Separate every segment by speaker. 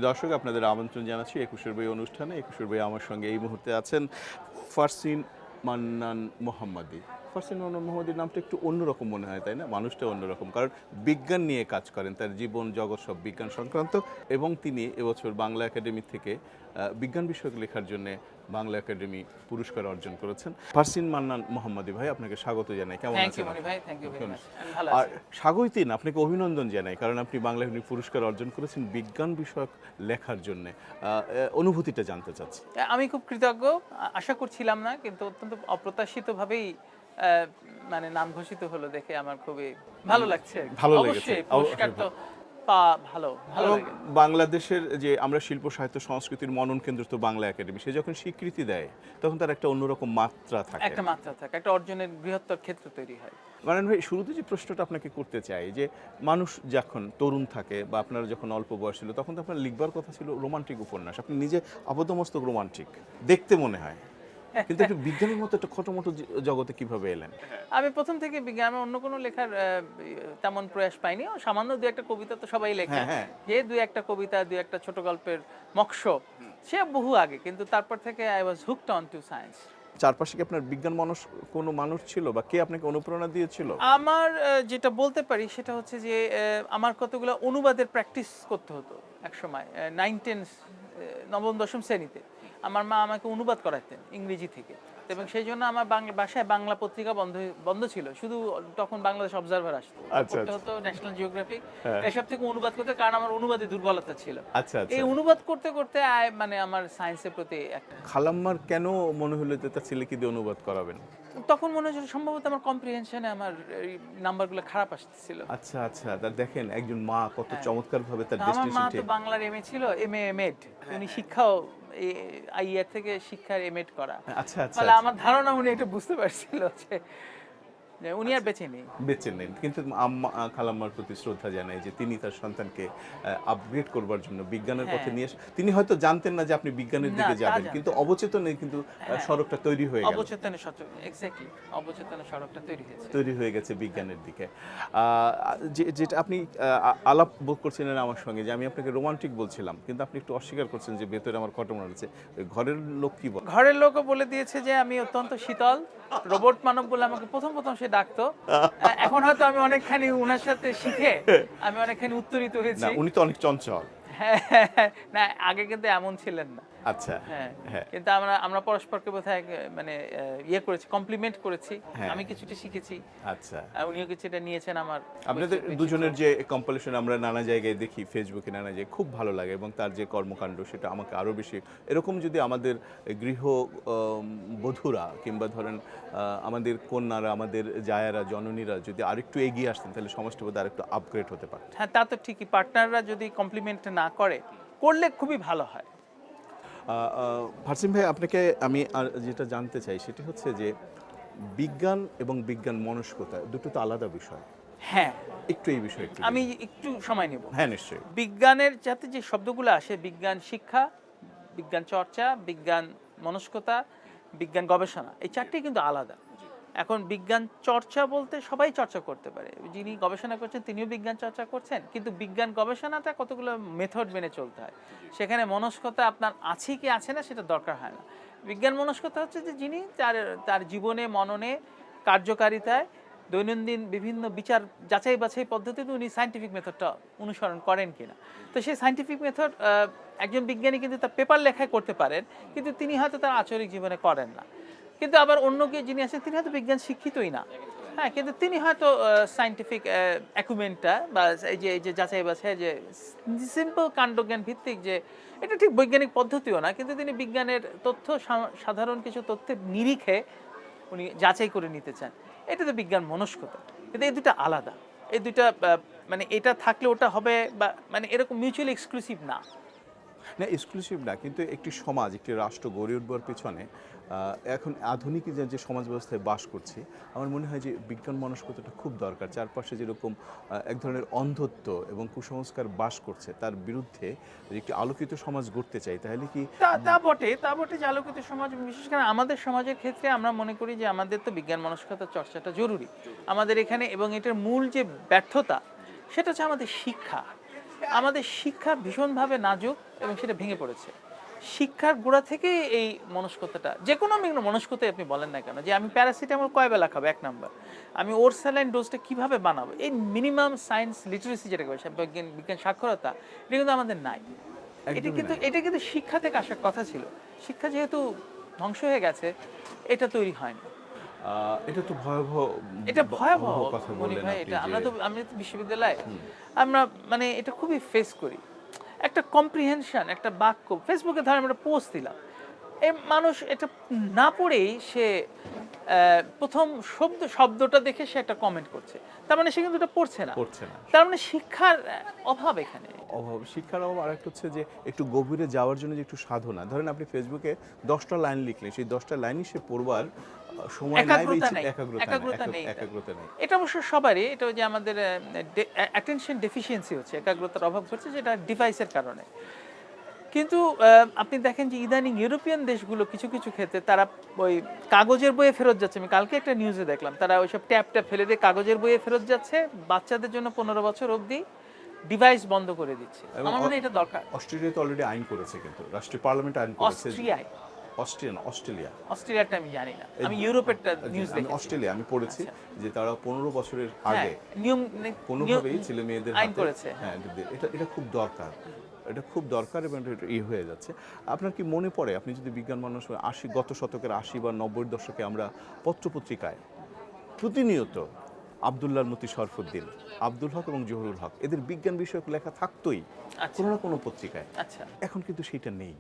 Speaker 1: দর্শক, আপনাদের আমন্ত্রণ জানাচ্ছি একুশের বই অনুষ্ঠানে। একুশের বই আমার সঙ্গে এই মুহূর্তে আছেন ফারসিন মান্নান মোহাম্মদী। ফারসিন মান্নান মোহাম্মদীর নামটা একটু অন্যরকম মনে হয়, তাই না? মানুষটা অন্যরকম, কারণ বিজ্ঞান নিয়ে কাজ করেন, তার জীবন জগৎ সব বিজ্ঞান সংক্রান্ত। এবং তিনি এবছর বাংলা একাডেমি থেকে বিজ্ঞান বিষয়ক লেখার জন্য বাংলা একাডেমি পুরস্কার অর্জন করেছেন। ফারসিন মান্নান মোহাম্মদী ভাই, আপনাকে স্বাগত জানাই। কেমন আছেন? আর স্বাগতই না, আপনাকে অভিনন্দন জানাই, কারণ আপনি বাংলা একাডেমি পুরস্কার অর্জন করেছেন বিজ্ঞান বিষয়ক লেখার জন্য। অনুভূতিটা জানতে চাচ্ছি।
Speaker 2: আমি খুব কৃতজ্ঞ। আশা করছিলাম না, কিন্তু অত্যন্ত অপ্রত্যাশিতভাবে মানে নাম ঘোষিত হলো দেখে আমার খুবই ভালো লাগছে।
Speaker 1: ভালো লেগেছে।
Speaker 2: পুরস্কার তো ভালো লাগে।
Speaker 1: বাংলাদেশের যে আমরা শিল্প সাহিত্য সংস্কৃতির মনন কেন্দ্র তো বাংলা একাডেমি, সে যখন স্বীকৃতি দেয় তখন তার একটা অন্যরকম মাত্রা থাকে,
Speaker 2: একটা অর্জনের বৃহত্তর ক্ষেত্র তৈরি হয়।
Speaker 1: মানে ভাই, শুরুতে যে প্রশ্নটা আপনাকে করতে চাই, যে মানুষ যখন তরুণ থাকে বা আপনারা যখন অল্প বয়স ছিল, তখন তো আপনার লিখবার কথা ছিল রোমান্টিক উপন্যাস। আপনি নিজে আপাতমস্তক রোমান্টিক দেখতে মনে হয়, কিন্তু একটু বিজ্ঞানের মতো একটা ছোটমোটো জগতে কিভাবে এলেন?
Speaker 2: আমি প্রথম থেকে বিজ্ঞান, অন্য কোনো লেখার তেমন প্রয়াস পাইনি। সামান্য দু একটা কবিতা তো সবাই লেখে, যে দু একটা কবিতা, দু একটা ছোট গল্পের মক্ষ, সে বহু আগে। কিন্তু তারপর থেকে I was hooked on to science.
Speaker 1: চারপাশে কি আপনার বিজ্ঞান মানুষ কোনো মানুষ ছিল, বা কে আপনাকে অনুপ্রেরণা দিয়েছিল?
Speaker 2: আমার যেটা বলতে পারি সেটা হচ্ছে যে আমার কতগুলো অনুবাদের প্র্যাকটিস করতে হতো একসময়, 9-10 নবম দশম শ্রেণীতে। আমার মা আমাকে অনুবাদ করাতেন ইংরেজি থেকে, এবং সেই জন্য আমার বাসায় বাংলা পত্রিকা বন্ধ ছিল। শুধু তখন বাংলাদেশ অবজারভার আসতো, পড়তে হতো ন্যাশনাল জিওগ্রাফি, এসব থেকে অনুবাদ করতে, কারণ আমার অনুবাদে দুর্বলতা ছিল। এই অনুবাদ করতে করতে মানে আমার সায়েন্সের প্রতি একটা।
Speaker 1: খালাম্মার কেন মনে হলো যে তার ছেলেকে দিয়ে অনুবাদ করাবেন?
Speaker 2: তখন মনে হচ্ছিল সম্ভবত আমার কম্প্রিহেনশনে আমার এই নাম্বারগুলো খারাপ আসছিল।
Speaker 1: আচ্ছা, তার দেখেন একজন মা কত চমৎকার ভাবে তার
Speaker 2: আমার মা
Speaker 1: ডেস্টিনেশন
Speaker 2: তো বাংলার এমএ ছিল, এমএ এমএড, উনি শিক্ষাও আইয়ার থেকে শিক্ষার এমএড করা।
Speaker 1: আচ্ছা,
Speaker 2: তাহলে আমার ধারণা উনি এটা বুঝতে পারছিল যে উনি আর বেঁচে নেন,
Speaker 1: কিন্তু খালাম্মার প্রতি শ্রদ্ধা জানাই যে তিনি তার সন্তানকে আপগ্রেড করবার জন্য বিজ্ঞানের পথে নিয়ে তিনি হয়তো জানতেন না যে আপনি বিজ্ঞানের দিকে যাবেন, কিন্তু অবচেতনে কিন্তু সড়কটা তৈরি হয়ে গেল।
Speaker 2: অবচেতনে সড়কটা
Speaker 1: তৈরি হয়ে গেছে বিজ্ঞানের দিকে। যেটা আপনি আলাপ করছিলেন আমার সঙ্গে, যে আমি আপনাকে রোমান্টিক বলছিলাম, কিন্তু আপনি একটু অস্বীকার করছেন যে ভেতরে আমার ঘটনা আছে। ঘরের লোক কি বলে?
Speaker 2: ঘরের লোকও বলে দিয়েছে যে আমি অত্যন্ত শীতল, রোবট মানব বলে আমাকে প্রথম সে ডাকতো। এখন হয়তো আমি অনেকখানি উনার সাথে শিখে আমি অনেকখানি উত্তরিত হয়েছি।
Speaker 1: না, উনি তো অনেক চঞ্চল।
Speaker 2: না, আগে কিন্তু এমন ছিলেন না।
Speaker 1: আচ্ছা,
Speaker 2: কিন্তু আমরা পরস্পরকে বোধহয় মানে করেছি, কমপ্লিমেন্ট করেছি। আমি কিছুটা শিখেছি,
Speaker 1: আচ্ছা,
Speaker 2: উনিও কিছুটা নিয়েছেন। আমার
Speaker 1: আপনাদের দুজনের যে কম্পারিজন আমরা নানা জায়গায় দেখি, ফেসবুকে নানা জায়গায়, খুব ভালো লাগে, এবং তার যে কর্মকাণ্ড সেটা আমাকে আরো বেশি। এরকম যদি আমাদের গৃহ বধূরা কিংবা ধরেন আমাদের কন্যারা, আমাদের জায়ারা, জননীরা যদি আরেকটু এগিয়ে আসতেন, তাহলে সমাজটা বোধহয় আরেকটু আপগ্রেড হতে পারত।
Speaker 2: হ্যাঁ, তা তো ঠিকই। পার্টনাররা যদি কমপ্লিমেন্ট না করলে খুবই ভালো হয়।
Speaker 1: ফারসিন ভাই, আপনাকে আমি আর যেটা জানতে চাই সেটি হচ্ছে যে বিজ্ঞান এবং বিজ্ঞান মনস্কতা দুটো তো আলাদা বিষয়।
Speaker 2: হ্যাঁ,
Speaker 1: একটু এই বিষয়ে
Speaker 2: আমি একটু সময় নেব।
Speaker 1: হ্যাঁ, নিশ্চয়ই।
Speaker 2: বিজ্ঞানের যাতে যে শব্দগুলো আসে, বিজ্ঞান শিক্ষা, বিজ্ঞান চর্চা, বিজ্ঞান মনস্কতা, বিজ্ঞান গবেষণা, এই চারটেই কিন্তু আলাদা। এখন বিজ্ঞান চর্চা বলতে সবাই চর্চা করতে পারে, যিনি গবেষণা করছেন তিনিও বিজ্ঞান চর্চা করছেন, কিন্তু বিজ্ঞান গবেষণাটা কতগুলো মেথড মেনে চলতে হয়। সেখানে মনস্কতা আপনার আছে কি আছে না সেটা দরকার হয় না। বিজ্ঞান মনস্কতা হচ্ছে যে যিনি তার জীবনে, মননে, কার্যকারিতায়, দৈনন্দিন বিভিন্ন বিচার যাচাই বাছাই পদ্ধতিতে উনি সায়েন্টিফিক মেথডটা অনুসরণ করেন কিনা। তো সেই সায়েন্টিফিক মেথড একজন বিজ্ঞানী কিন্তু তার পেপার লেখায় করতে পারেন, কিন্তু তিনি হয়তো তার আচরিক জীবনে করেন না। কিন্তু আবার অন্য কেউ যিনি আছেন তিনি হয়তো বিজ্ঞান শিক্ষিতই না, হ্যাঁ, কিন্তু তিনি হয়তো সায়েন্টিফিক অ্যাকুমেন্টটা বা এই যে যাচাই বাছাই, যে সিম্পল কাণ্ডজ্ঞান ভিত্তিক, যে এটা ঠিক বৈজ্ঞানিক পদ্ধতিও না, কিন্তু তিনি বিজ্ঞানের তথ্য, সাধারণ কিছু তথ্যের নিরিখে উনি যাচাই করে নিতে চান। এটা তো বিজ্ঞান মনস্কতা। কিন্তু এই দুটো আলাদা। এই দুটা মানে এটা থাকলে ওটা হবে, বা মানে এরকম মিউচুয়ালি এক্সক্লুসিভ না।
Speaker 1: এক্সক্লুসিভ না, কিন্তু একটি সমাজ, একটি রাষ্ট্র গড়ে উঠবার পিছনে এখন আধুনিক যে সমাজ ব্যবস্থায় বাস করছি, আমার মনে হয় যে বিজ্ঞান মনস্কতাটা খুব দরকার। চারপাশে যেরকম এক ধরনের অন্ধত্ব এবং কুসংস্কার বাস করছে, তার বিরুদ্ধে একটি আলোকিত সমাজ গড়তে চাই, তাহলে কি?
Speaker 2: তা বটে যে আলোকিত সমাজ, বিশেষ করে আমাদের সমাজের ক্ষেত্রে আমরা মনে করি যে আমাদের তো বিজ্ঞান মনস্কতার চর্চাটা জরুরি আমাদের এখানে। এবং এটার মূল যে ব্যর্থতা সেটা হচ্ছে আমাদের শিক্ষা। আমাদের শিক্ষা ভীষণভাবে নাজুক এবং সেটা ভেঙে পড়েছে। শিক্ষার গোড়া থেকে এই মনস্কতাটা, যে কোনো মনস্কতাই আপনি বলেন না কেন, যে আমি প্যারাসিটামল কয় বেলা খাবো, এক নাম্বার, আমি ওর স্যালাইন ডোজটা কিভাবে বানাবো, এই মিনিমাম সায়েন্স লিটারেসি যেটাকে বলে, বিজ্ঞান সাক্ষরতা, এটা কিন্তু আমাদের নাই। এটা কিন্তু শিক্ষা থেকে আসার কথা ছিল। শিক্ষা যেহেতু ধ্বংস হয়ে গেছে, এটা তৈরি হয়নি।
Speaker 1: এটা তো ভয়াবহ,
Speaker 2: এটা ভয়াবহ
Speaker 1: কথা
Speaker 2: মনি
Speaker 1: বললেন
Speaker 2: ভাই।
Speaker 1: আপনি
Speaker 2: এটা
Speaker 1: যে
Speaker 2: আমি তো বিশ্ববিদ্যালয়ে আমরা মানে এটা খুবই ফেস করি। একটা কম্প্রিহেনশন, একটা বাক্য ফেসবুকে ধরেন আমরা পোস্ট দিলাম, এই মানুষ এটা না পড়েই সে প্রথম শব্দটা দেখে সে একটা কমেন্ট করছে, তার মানে সে কিন্তু এটা পড়ছে না। তার মানে শিক্ষার অভাব এখানে।
Speaker 1: শিক্ষার অভাব। আর একটা হচ্ছে যে একটু গভীরে যাওয়ার জন্য যে একটু সাধনা, ধরেন আপনি ফেসবুকে 10টা লাইন লিখলেন, সেই 10টা লাইনই সে পড়বার সময় নাই, একাগ্রতা নেই।
Speaker 2: এটা অবশ্য সবারই, এটা যে আমাদের অ্যাটেনশন ডেফিসিয়েন্সি হচ্ছে, একাগ্রতার অভাব হচ্ছে, যেটা ডিভাইসের কারণে। কিন্তু আপনি দেখেন যে ইদানিং ইউরোপিয়ান দেশগুলো কিছু কিছু ক্ষেত্রে তারা ওই কাগজের বইয়ে ফেরত যাচ্ছে। আমি কালকে একটা নিউজে দেখলাম, তারা ওইসব ট্যাপ ফেলে দিয়ে কাগজের বইয়ে ফেরত যাচ্ছে, বাচ্চাদের জন্য 15 বছর অবধি ডিভাইস বন্ধ করে দিচ্ছে। আমার মনে হয় এটা দরকার।
Speaker 1: অস্ট্রেলিয়াতে অলরেডি আইন করেছে, কিন্তু রাষ্ট্রীয় পার্লামেন্ট আইন করেছে।
Speaker 2: অস্ট্রেলিয়াটা আমি জানি না, আমি ইউরোপেরটা নিউজ দেখেছি।
Speaker 1: অস্ট্রেলিয়া আমি পড়েছি যে তারা 15 বছরের আগে
Speaker 2: নিয়ম
Speaker 1: কোনোভাবেই ছেলে মেয়েদের
Speaker 2: আইন করেছে।
Speaker 1: হ্যাঁ, এটা খুব দরকার, এটা খুব দরকার এবং এটা হয়ে যাচ্ছে। আপনার কি মনে পড়ে, আপনি যদি বিজ্ঞান মানুষ, গত শতকের 80 বা 90 দশকে আমরা পত্রপত্রিকায় প্রতিনিয়ত আব্দুল্লাহর মতি শরফুদ্দিন, আব্দুল হক এবং জহুরুল হক, এদের বিজ্ঞান বিষয়ক লেখা থাকতোই কোনো না কোনো পত্রিকায়। এখন কিন্তু সেটা নেই।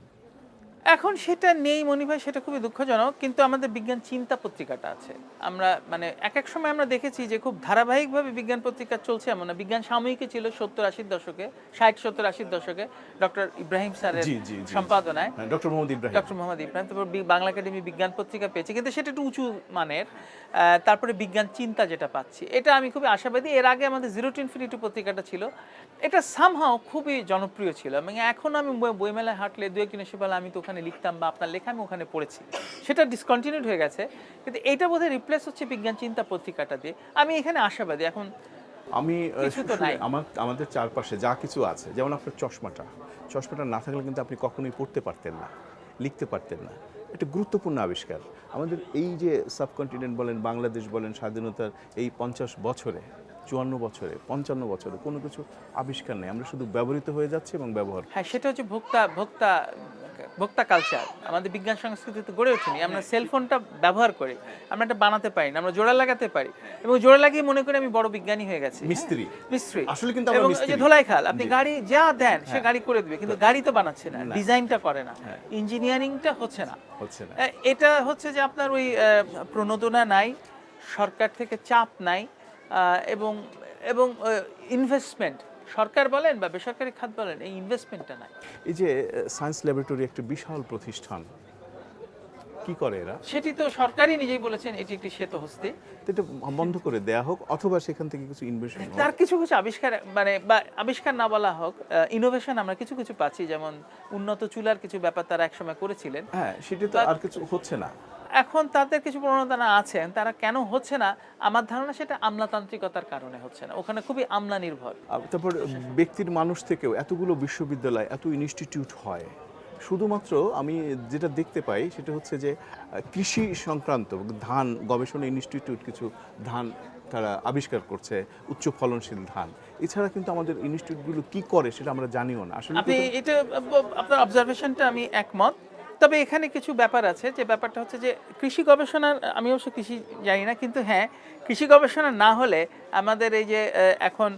Speaker 2: এখন সেটা নেই মনি ভাই, সেটা খুবই দুঃখজনক। কিন্তু আমাদের বিজ্ঞান চিন্তা পত্রিকাটা আছে। আমরা মানে এক সময় আমরা দেখেছি যে খুব ধারাবাহিকভাবে বিজ্ঞান পত্রিকা চলছে, এমন না। বিজ্ঞান সাময়িকী ছিল 70-80 দশকে, 60-70-80 দশকে, ডক্টর ইব্রাহিম স্যারের সম্পাদনায়,
Speaker 1: ডক্টর মোহাম্মদ
Speaker 2: ইব্রাহিম। তারপর বাংলা একাডেমি বিজ্ঞান পত্রিকা পেয়েছে, কিন্তু সেটা একটু উঁচু মানের। তারপরে বিজ্ঞান চিন্তা যেটা পাচ্ছি, এটা আমি খুবই আশাবাদী। এর আগে আমাদের জিরো টু ইনফিনিটি পত্রিকাটা ছিল, এটা সামহাও খুবই জনপ্রিয় ছিল। এবং এখন আমি বইমেলায় হাঁটলে 2-1 বেলা আমি তো ওখানে লিখতাম, বা আপনার লেখা আমি ওখানে পড়েছি। সেটা ডিসকন্টিনিউড হয়ে গেছে, কিন্তু এইটা বোধহয় রিপ্লেস হচ্ছে বিজ্ঞান চিন্তা পত্রিকাটা দিয়ে। আমি এখানে আশাবাদী। এখন
Speaker 1: আমি আমাদের চারপাশে যা কিছু আছে, যেমন আপনার চশমাটা না থাকলে কিন্তু আপনি কখনোই পড়তে পারতেন না, লিখতে পারতেন না। একটা গুরুত্বপূর্ণ আবিষ্কার। আমাদের এই যে সাবকন্টিনেন্ট বলেন, বাংলাদেশ বলেন, স্বাধীনতার এই 50 বছরে, 54 বছরে, 55 বছরে কোনো কিছু আবিষ্কার নেই, আমরা শুধু ব্যবহৃত হয়ে যাচ্ছে এবং ব্যবহার।
Speaker 2: হ্যাঁ, সেটা হচ্ছে ভোক্তা কালচার। আমাদের বিজ্ঞান সংস্কৃতিতে গড়ে ওঠেনি। আমরা সেলফোনটা ব্যবহার করি, আমরা এটা বানাতে পারি না, আমরা জোড়া লাগাতে পারি, এবং জোড়া লাগিয়ে মনে করি আমি বড় বিজ্ঞানী হয়ে গেছি। মিস্ত্রি
Speaker 1: আসলে কিন্তু আমরা মিস্ত্রি।
Speaker 2: ধোলাই খাল, আপনি গাড়ি যা দেন সে গাড়ি করে দিবে, কিন্তু গাড়ি তো বানাচ্ছে না, ডিজাইনটা করে না, ইঞ্জিনিয়ারিংটা হচ্ছে না। এটা হচ্ছে যে আপনার ওই প্রণোদনা নাই, সরকার থেকে চাপ নাই, এবং ইনভেস্টমেন্ট, সরকার বলেন বা বেসরকারি খাত বলেন, এই ইনভেস্টমেন্টটা নাই।
Speaker 1: এই যে সায়েন্স ল্যাবরেটরি একটা বিশাল প্রতিষ্ঠান, কি করে এরা?
Speaker 2: সেটি তো সরকারই নিজেই বলেছেন এটি একটি শ্বেতহস্তি।
Speaker 1: এটা বন্ধ করে দেয়া হোক, অথবা সেখান থেকে কিছু ইনভেশন,
Speaker 2: তার কিছু আবিষ্কার, মানে বা আবিষ্কার না বলা হোক, ইনোভেশন আমরা কিছু পাচ্ছি। যেমন উন্নত চুলার কিছু ব্যাপার তারা একসময় করেছিলেন,
Speaker 1: হ্যাঁ, সেটা তো আর কিছু হচ্ছে না।
Speaker 2: এখন তাদের কিছু প্রণোদনা আছে, তারা কেন হচ্ছে না, আমার ধারণা সেটা আমলাতান্ত্রিকতার কারণে হচ্ছে না। ওখানে খুবই আমলা নির্ভর।
Speaker 1: তারপর ব্যক্তির মানুষ থেকেও এতগুলো বিশ্ববিদ্যালয়, এত ইনস্টিটিউট হয়, শুধুমাত্র আমি যেটা দেখতে পাই সেটা হচ্ছে যে কৃষি সংক্রান্ত ধান গবেষণা ইনস্টিটিউট কিছু ধান তারা আবিষ্কার করছে, উচ্চ ফলনশীল ধান। এছাড়া কিন্তু আমাদের ইনস্টিটিউটগুলো কি করে সেটা আমরা জানিও না। আসলে
Speaker 2: আপনি এটা, আপনার অবজারভেশনটা আমি একমত। তবে এখানে কিছু ব্যাপার আছে, যে ব্যাপারটা হচ্ছে যে কৃষি গবেষণার, আমি অবশ্য কৃষি জানি না, কিন্তু হ্যাঁ, কৃষি গবেষণা না হলে আমাদের এই যে এখন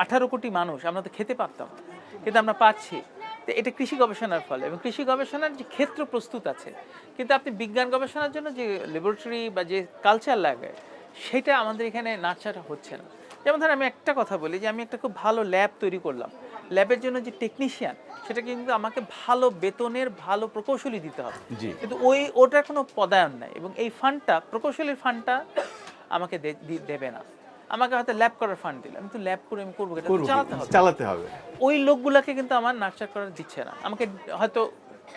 Speaker 2: 18 কোটি মানুষ আমরা তো খেতে পারতাম, কিন্তু আমরা পাচ্ছি। তো এটা কৃষি গবেষণার ফলে, এবং কৃষি গবেষণার যে ক্ষেত্র প্রস্তুত আছে, কিন্তু আপনি বিজ্ঞান গবেষণার জন্য যে ল্যাবরেটরি বা যে কালচার লাগে, সেটা আমাদের এখানে নার্চার হচ্ছে না। যেমন ধর আমি একটা কথা বলি, যে আমি একটা খুব ভালো ল্যাব তৈরি করলাম, ল্যাবের জন্য যে টেকনিশিয়ান, সেটা কিন্তু আমাকে ভালো বেতনের ভালো প্রকৌশলী দিতে হবে, কিন্তু ওটার কোনো পদায়ন নাই। এবং এই ফান্ডটা, প্রকৌশলীর ফান্ডটা আমাকে দেবে না। আমাকে হয়তো ল্যাব করার ফান্ড দিলে, আমি তো ল্যাব করে আমি করবো,
Speaker 1: চালাতে হবে।
Speaker 2: ওই লোকগুলাকে কিন্তু আমার নার্চার করার দিচ্ছে না। আমাকে হয়তো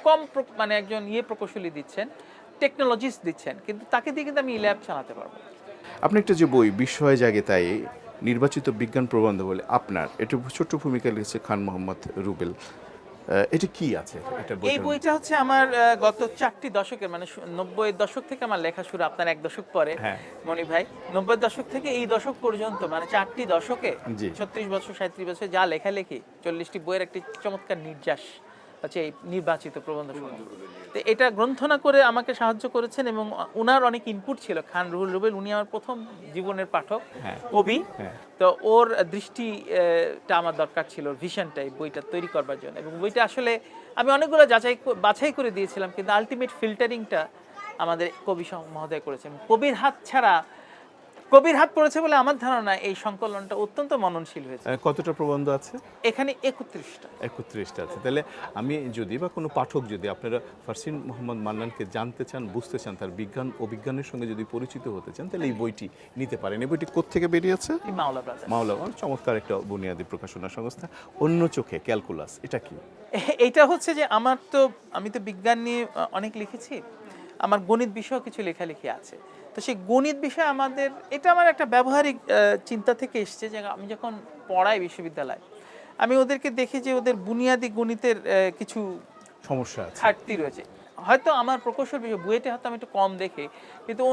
Speaker 2: কম মানে একজন প্রকৌশলী দিচ্ছেন, টেকনোলজিস্ট দিচ্ছেন, কিন্তু তাকে দিয়ে কিন্তু আমি ল্যাব চালাতে পারবো।
Speaker 1: আপনি একটা যে বই বিস্ময় জাগে তাই, নির্বাচিত বিজ্ঞান প্রবন্ধ বলে আপনার একটু ছোট্ট ভূমিকা লিখেছে খান মোহাম্মদ রুবেল। এটা কি আছে এটা
Speaker 2: এই
Speaker 1: বইটার মধ্যে?
Speaker 2: বইটা হচ্ছে আমার গত 4টি দশকের মানে 90-এর দশক থেকে আমার লেখা শুরু, আপনার এক দশক পরে
Speaker 1: হ্যাঁ।
Speaker 2: মনি ভাই। 90-এর দশক থেকে এই দশক পর্যন্ত মানে 4টি দশকে
Speaker 1: জি।
Speaker 2: 36 বছর 37 বছর যা লেখালেখি 40টি বইয়ের একটি চমৎকার নির্যাস হচ্ছে এই নির্বাচিত প্রবন্ধ সমূহ। তো এটা গ্রন্থনা করে আমাকে সাহায্য করেছেন এবং ওনার অনেক ইনপুট ছিল। খান রুহুল রুবেল উনি আমার প্রথম জীবনের পাঠক,
Speaker 1: হ্যাঁ।
Speaker 2: কবি।
Speaker 1: হ্যাঁ।
Speaker 2: তো ওর দৃষ্টিটা আমার দরকার ছিল ভিশনটা এই বইটা তৈরি করবার জন্য, এবং বইটা আসলে আমি অনেকগুলো বাছাই করে দিয়েছিলাম, কিন্তু আলটিমেট ফিল্টারিংটা আমাদের কবি মহোদয় করেছেন। কবির হাত পড়েছে বলে আমার ধারণা এই সংকলনটা অত্যন্ত মননশীল হয়েছে।
Speaker 1: কতটা প্রবন্ধ আছে?
Speaker 2: এখানে 31টা।
Speaker 1: 31টা আছে। তাহলে আমি যদি বা কোনো পাঠক যদি আপনারা ফারসিন মোহাম্মদ মান্নানকে জানতে চান, বুঝতে চান, তার বিজ্ঞান ও বিজ্ঞানের সঙ্গে যদি পরিচিত হতে চান, তাহলে এই বইটি নিতে পারেন। এই বইটি কোত্থেকে বেরিয়েছে?
Speaker 2: মাওলা ব্রাদার্স।
Speaker 1: মাওলা, চমৎকার একটা বুনিয়াদি প্রকাশনা সংস্থা। অন্য চোখে ক্যালকুলাস, এটা কি?
Speaker 2: এইটা হচ্ছে যে আমি তো বিজ্ঞান নিয়ে অনেক লিখেছি, আমার গণিত বিষয়েও কিছু লেখালেখি আছে। তো সেই গণিত বিষয়ে এটা আমার একটা ব্যবহারিক চিন্তা থেকে এসছে যে আমি যখন পড়াই বিশ্ববিদ্যালয়ে, আমি ওদেরকে দেখি যে ওদের বুনিয়াদি গণিতের কিছু
Speaker 1: সমস্যা আছে।
Speaker 2: ঘাটতি রয়েছে। হয়তো আমার প্রকৌশল বিষয় বুয়েটে হয়তো আমি একটু কম দেখি, কিন্তু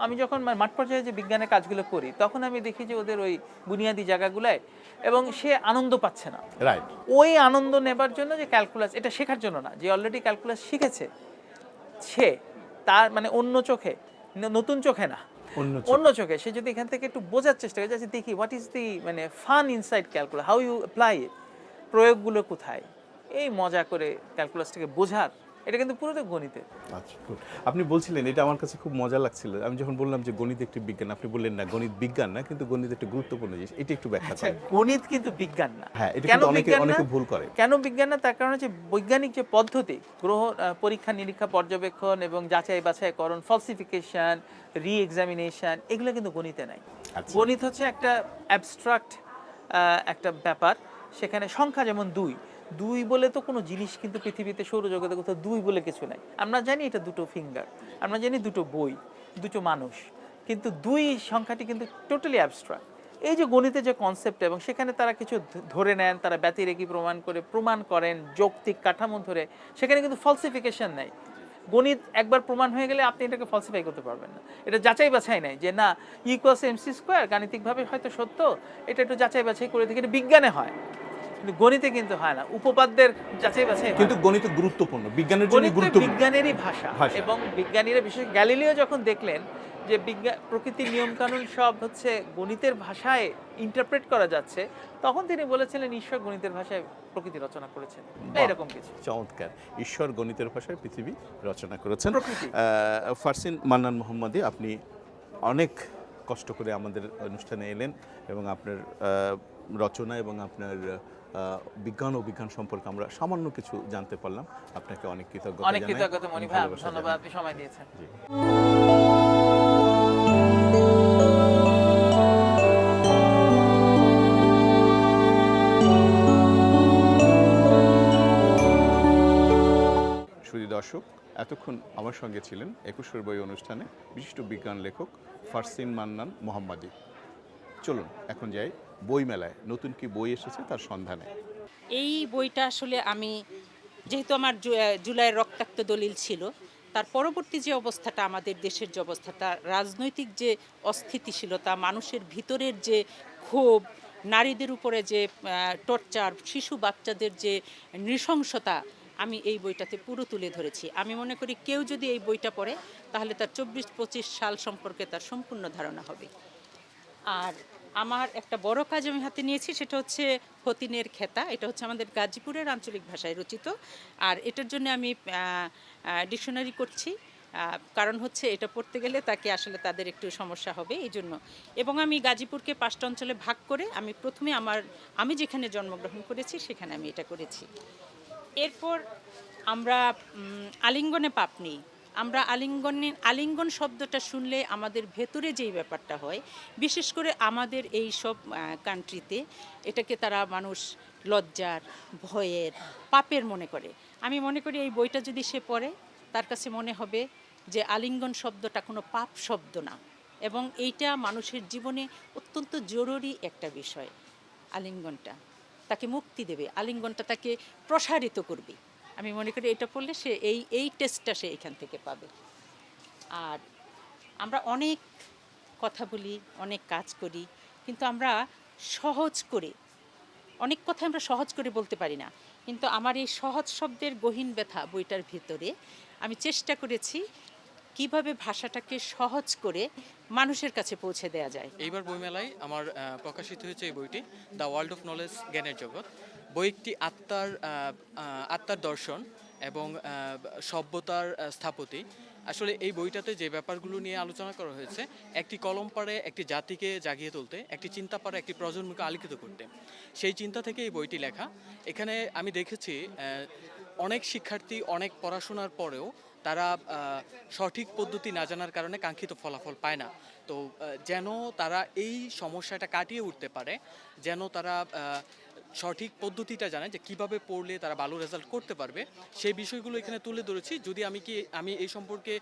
Speaker 2: আমি যখন মাঠ পর্যায়ে যে বিজ্ঞানের কাজগুলো করি, তখন আমি দেখি যে ওদের ওই বুনিয়াদি জায়গাগুলোয় এবং সে আনন্দ পাচ্ছে না।
Speaker 1: রাইট।
Speaker 2: ওই আনন্দ নেবার জন্য যে ক্যালকুলাস, এটা শেখার জন্য না, যে অলরেডি ক্যালকুলাস শিখেছে সে, তার মানে অন্য চোখে, নতুন চোখে না, অন্য চোখে সে যদি এখান থেকে একটু বোঝার চেষ্টা করে, যাচ্ছে দেখি হোয়াট ইজ দি মানে fun inside calculus, how you apply it, প্রয়োগগুলো কোথায়, এই মজা করে ক্যালকুলাসটাকে বোঝার, এটা কিন্তু পুরোটাই গণিতের।
Speaker 1: আচ্ছা, good. আপনি বলছিলেন, এটা আমার কাছে খুব মজা লাগছিল। আমি যখন বললাম যে গণিত একটি বিজ্ঞান, আপনি বললেন না গণিত বিজ্ঞান না, কিন্তু গণিত একটা গুরুত্বপূর্ণ জিনিস। এটা একটু ব্যাখ্যা
Speaker 2: আচ্ছা,
Speaker 1: করেন।
Speaker 2: গণিত কিন্তু বিজ্ঞান না।
Speaker 1: হ্যাঁ, এটা
Speaker 2: কেন
Speaker 1: কিন্তু
Speaker 2: বিজ্ঞান না?
Speaker 1: অনেকে ভুল করে।
Speaker 2: কেন বিজ্ঞান না? তার কারণ হচ্ছে বৈজ্ঞানিক যে পদ্ধতি, পরীক্ষা নিরীক্ষা, পর্যবেক্ষণ এবং যাচাই বাছাইকরণ, ফলসিফিকেশন, রি এক্সামিনেশন, এগুলো কিন্তু গণিতে নাই।
Speaker 1: আচ্ছা।
Speaker 2: গণিত হচ্ছে একটা অ্যাবস্ট্রাক্ট একটা ব্যাপার। সেখানে সংখ্যা যেমন দুই বলে তো কোনো জিনিস কিন্তু পৃথিবীতে সৌরজগতে কোথাও দুই বলে কিছু নাই। আমরা জানি এটা দুটো ফিঙ্গার, আমরা জানি দুটো বই, দুটো মানুষ, কিন্তু দুই সংখ্যাটি কিন্তু টোটালি অ্যাবস্ট্রাক্ট। এই যে গণিতে যে কনসেপ্ট, এবং সেখানে তারা কিছু ধরে নেন, তারা ব্যতিরেকি প্রমাণ করেন যৌক্তিক কাঠামো ধরে, সেখানে কিন্তু ফলসিফিকেশন নাই। গণিত একবার প্রমাণ হয়ে গেলে আপনি এটাকে ফলসিফাই করতে পারবেন না। এটা যাচাই বাছাই নাই যে না E=mc² গাণিতিকভাবে হয়তো সত্য, এটা একটু যাচাই বাছাই করে দেখি, এটা বিজ্ঞানে হয়, কিন্তু গণিতে কিন্তু হয় না। উপপাদ্যের যাচাই বাছাই হয় না।
Speaker 1: কিন্তু গণিত গুরুত্বপূর্ণ, বিজ্ঞানের জন্য
Speaker 2: গণিত
Speaker 1: গুরুত্বপূর্ণ।
Speaker 2: বিজ্ঞানেরই ভাষা। এবং বিজ্ঞানীরা, বিশেষ গ্যালিলিও যখন দেখলেন যে প্রকৃতির নিয়মকানুন সব হচ্ছে গণিতের ভাষায় ইন্টারপ্রেট করা যাচ্ছে, তখন তিনি বলেছিলেন ঈশ্বর গণিতের ভাষায় প্রকৃতি রচনা করেছেন, এরকম কিছু।
Speaker 1: চমৎকার। ঈশ্বর গণিতের ভাষায় পৃথিবী রচনা করেছেন।
Speaker 2: প্রকৃতি।
Speaker 1: ফারসিন মান্নান মোহাম্মদী, আপনি অনেক কষ্ট করে আমাদের অনুষ্ঠানে এলেন এবং আপনার রচনা এবং আপনার বিজ্ঞান ও বিজ্ঞান সম্পর্কে আমরা সামান্য কিছু জানতে পারলাম। আপনাকে অনেক কৃতজ্ঞতা জানাই।
Speaker 2: অনেক কৃতজ্ঞতা মনি ভাই,
Speaker 1: ভালোবাসা
Speaker 2: ধন্যবাদ,
Speaker 1: জানাই।
Speaker 2: আপনি সময় দিয়েছেন।
Speaker 1: জি। সুধী দর্শক, এতক্ষণ আমার সঙ্গে ছিলেন একুশের বই অনুষ্ঠানে বিশিষ্ট বিজ্ঞান লেখক ফারসিন মান্নান মোহাম্মদী। চলুন এখন যাই বই মেলায় নতুন কি বই এসেছে তার সন্ধানে।
Speaker 3: এই বইটা আসলে আমি, যেহেতু আমার জুলাইয়ের রক্তাক্ত দলিল ছিল, তার পরবর্তী যে অবস্থাটা, আমাদের দেশের যে অবস্থাটা, রাজনৈতিক যে অস্থিতিশীলতা, মানুষের ভিতরের যে ক্ষোভ, নারীদের উপরে যে টর্চার, শিশু বাচ্চাদের যে নৃশংসতা, আমি এই বইটাতে পুরো তুলে ধরেছি। আমি মনে করি কেউ যদি এই বইটা পড়ে, তাহলে তার 24-25 সাল সম্পর্কে তার সম্পূর্ণ ধারণা হবে। আর আমার একটা বড় কাজ আমি হাতে নিয়েছি, সেটা হচ্ছে ফতিনের খেতা। এটা হচ্ছে আমাদের গাজীপুরের আঞ্চলিক ভাষায় রচিত, আর এটার জন্য আমি ডিকশনারি করছি। কারণ হচ্ছে এটা পড়তে গেলে তাকে আসলে তাদের একটু সমস্যা হবে, এই জন্য। এবং আমি গাজীপুরকে 5টা অঞ্চলে ভাগ করে আমি প্রথমে আমি যেখানে জন্মগ্রহণ করেছি সেখানে আমি এটা করেছি। এরপর আমরা আলিঙ্গনে পাপ নেই। আমরা আলিঙ্গন শব্দটা শুনলে আমাদের ভেতরে যেই ব্যাপারটা হয়, বিশেষ করে আমাদের এই সব কান্ট্রিতে, এটাকে তারা মানুষ লজ্জার, ভয়ের, পাপের মনে করে। আমি মনে করি এই বইটা যদি সে পড়ে, তার কাছে মনে হবে যে আলিঙ্গন শব্দটা কোনো পাপ শব্দ না, এবং এইটা মানুষের জীবনে অত্যন্ত জরুরি একটা বিষয়। আলিঙ্গনটা তাকে মুক্তি দেবে, আলিঙ্গনটা তাকে প্রসারিত করবে। আমি মনে করি এটা পড়লে সে এই টেস্টটা সে এখান থেকে পাবে। আর আমরা অনেক কথা বলি, অনেক কাজ করি, কিন্তু আমরা সহজ করে অনেক কথা আমরা সহজ করে বলতে পারি না। কিন্তু আমার এই সহজ শব্দের গহীন ব্যথা বইটার ভিতরে আমি চেষ্টা করেছি কিভাবে ভাষাটাকে সহজ করে মানুষের কাছে পৌঁছে দেওয়া যায়।
Speaker 4: এইবার বইমেলায় আমার প্রকাশিত হয়েছে এই বইটি দ্য ওয়ার্ল্ড অফ নলেজ, জ্ঞানের জগৎ। বইটি আত্মার দর্শন এবং সভ্যতার স্থাপতি। আসলে এই বইটাতে যে ব্যাপারগুলো নিয়ে আলোচনা করা হয়েছে, একটি কলম পারে একটি জাতিকে জাগিয়ে তুলতে, একটি চিন্তা পারে একটি প্রজন্মকে আলোকিত করতে, সেই চিন্তা থেকে এই বইটি লেখা। এখানে আমি দেখেছি অনেক শিক্ষার্থী অনেক পড়াশোনার পরেও তারা সঠিক পদ্ধতি না জানার কারণে কাঙ্ক্ষিত ফলাফল পায় না। তো যেন তারা এই সমস্যাটা কাটিয়ে উঠতে পারে, যেন তারা সঠিক পদ্ধতিটা জানে যে কিভাবে পড়লে তারা ভালো রেজাল্ট করতে পারবে, সেই বিষয়গুলো এখানে তুলে ধরেছি। যদি আমি এই সম্পর্কে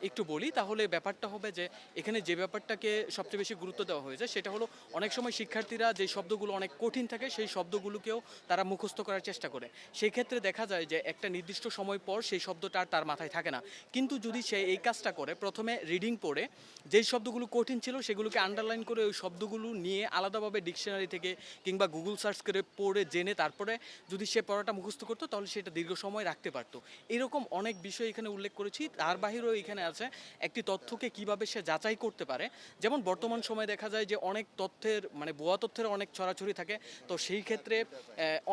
Speaker 4: একটু বলি, তাহলে ব্যাপারটা হবে যে এখানে যে ব্যাপারটাকে সবচেয়ে বেশি গুরুত্ব দেওয়া হয়েছে সেটা হলো অনেক সময় শিক্ষার্থীরা যে শব্দগুলো অনেক কঠিন থাকে সেই শব্দগুলোকেও তারা মুখস্থ করার চেষ্টা করে। সেই ক্ষেত্রে দেখা যায় যে একটা নির্দিষ্ট সময় পর সেই শব্দটা আর তার মাথায় থাকে না। কিন্তু যদি সে এই কাজটা করে, প্রথমে রিডিং পড়ে যেই শব্দগুলো কঠিন ছিল সেগুলোকে আন্ডারলাইন করে ওই শব্দগুলো নিয়ে আলাদাভাবে ডিকশনারি থেকে কিংবা গুগল সার্চ করে পড়ে জেনে তারপরে যদি সে পড়াটা মুখস্থ করতো, তাহলে সেটা দীর্ঘ সময় রাখতে পারতো। এরকম অনেক বিষয় এখানে উল্লেখ করেছি। তার বাহিরেও এখানে আছে একটি তথ্যকে কিভাবে সে যাচাই করতে পারে। যেমন বর্তমান সময়ে দেখা যায় যে অনেক তথ্যের ভুয়া তথ্যের অনেক ছড়াছড়ি থাকে। তো সেই ক্ষেত্রে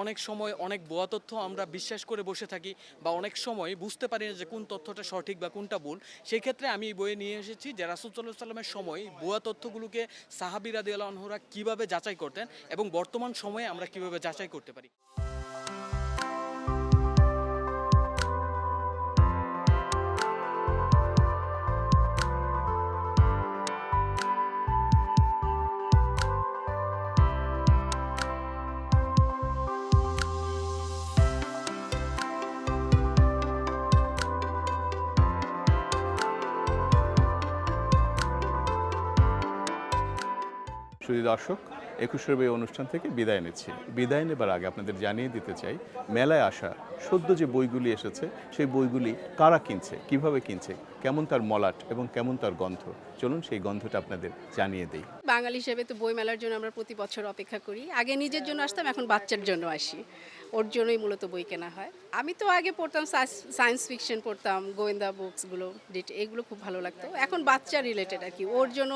Speaker 4: অনেক সময় অনেক ভুয়া তথ্য আমরা বিশ্বাস করে বসে থাকি, বা অনেক সময় বুঝতে পারি না যে কোন তথ্যটা সঠিক বা কোনটা ভুল। সেই ক্ষেত্রে আমি এই বইয়ে নিয়ে এসেছি যে রাসূল সাল্লাল্লাহু আলাইহি ওয়াসাল্লামের সময় ভুয়া তথ্যগুলোকে সাহাবী রাদিয়াল্লাহু আনহুরা কিভাবে যাচাই করতেন এবং বর্তমান সময়ে আমরা কিভাবে যাচাই করতে পারি।
Speaker 1: শুধু দর্শক, 21 বই অনুষ্ঠান থেকে বিদায় নিচ্ছি। বিদায় নেবার আগে আপনাদের জানিয়ে দিতে চাই, মেলায় আসা সদ্য যে বইগুলি এসেছে সেই বইগুলি কারা কিনছে, কিভাবে কিনছে, কেমন তার মলাট এবং কেমন তার গন্ধ, চলুন সেই গন্ধটা আপনাদের জানিয়ে দেই।
Speaker 5: বাঙালি হিসেবে তো বই মেলার জন্য আমরা প্রতি বছর অপেক্ষা করি। আগে নিজের জন্য আসতাম, এখন বাচ্চার জন্য আসি। ওর জন্যই মূলত বই কেনা হয়। আমি তো আগে পড়তাম সায়েন্স ফিকশন পড়তাম, গোয়েন্দা বুকসগুলো, এগুলো খুব ভালো লাগতো। এখন বাচ্চা রিলেটেড আর কি, ওর জন্য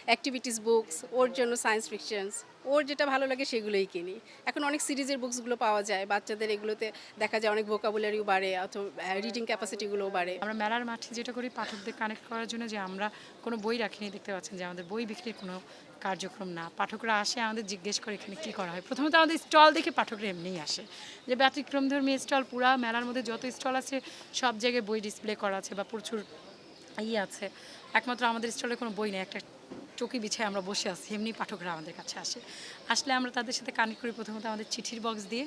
Speaker 5: অ্যাক্টিভিটিস বুকস, ওর জন্য সায়েন্স ফিকশনস, ওর যেটা ভালো লাগে সেগুলোই কিনি। এখন অনেক সিরিজের বুকসগুলো পাওয়া যায়, বাচ্চাদের এগুলোতে দেখা যায় অনেক ভোকাবুলারিও বাড়ে, অথবা রিডিং ক্যাপাসিটিগুলোও বাড়ে।
Speaker 6: আমরা মেলার মাঠে যেটা করি পাঠকদের কানেক্ট করার জন্য, যে আমরা কোনো বই রাখিনি, দেখতে পাচ্ছেন যে আমাদের বই বিক্রির কোনো কার্যক্রম না। পাঠকরা আসে, আমাদের জিজ্ঞেস করে এখানে কী করা হয়। প্রথমত আমাদের স্টল দেখে পাঠকরা এমনিই আসে, যে ব্যতিক্রমধর্মী স্টল। পুরা মেলার মধ্যে যত স্টল আছে সব জায়গায় বই ডিসপ্লে করা আছে বা প্রচুর আছে, একমাত্র আমাদের স্টলে কোনো বই নেই। একটা চৌকি বিছায় আমরা বসে আছি, এমনি পাঠকরা আমাদের কাছে আসলে আমরা তাদের সাথে কানেক্ট করি প্রথমত আমাদের চিঠির বক্স দিয়ে,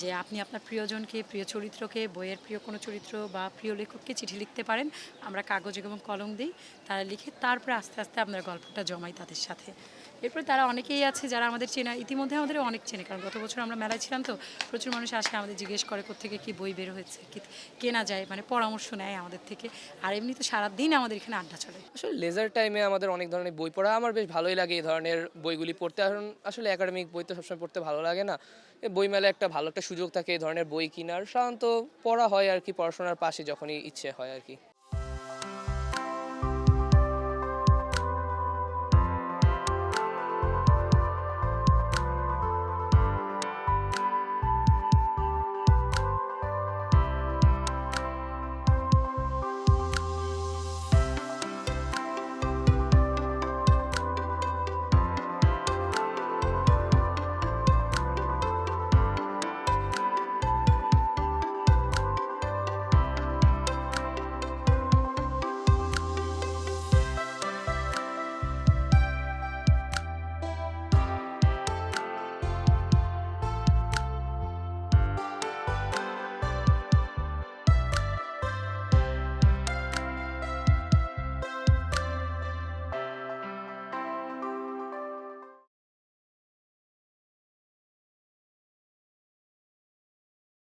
Speaker 6: যে আপনি আপনার প্রিয়জনকে, প্রিয় চরিত্রকে, বইয়ের প্রিয় কোনো চরিত্র বা প্রিয় লেখককে চিঠি লিখতে পারেন। আমরা কাগজ এবং কলম দিই, তারা লিখে তারপরে আস্তে আস্তে আপনার গল্পটা জমাই তাদের সাথে। এরপরে তারা অনেকেই আছে যারা আমাদের চেনা, ইতিমধ্যে আমাদের অনেক চেনে, কারণ গত বছর আমরা মেলায় ছিলাম, তো প্রচুর মানুষ আসে, আমাদের জিজ্ঞেস করে কোত্থেকে কী বই বের হয়েছে, কি কেনা যায়, পরামর্শ নেয় আমাদের থেকে। আর এমনি তো সারাদিন আমাদের এখানে আড্ডা চলে।
Speaker 7: আসলে লেজার টাইমে আমাদের অনেক ধরনের বই পড়া আমার বেশ ভালোই লাগে। এই ধরনের বইগুলি পড়তে, কারণ আসলে একাডেমিক বই তো সবসময় পড়তে ভালো লাগে না। বই মেলায় একটা ভালো একটা সুযোগ থাকে এই ধরনের বই কেনার। সাধারণত পড়া হয় আর কি, পড়াশোনার পাশে যখনই ইচ্ছে হয় আর কি।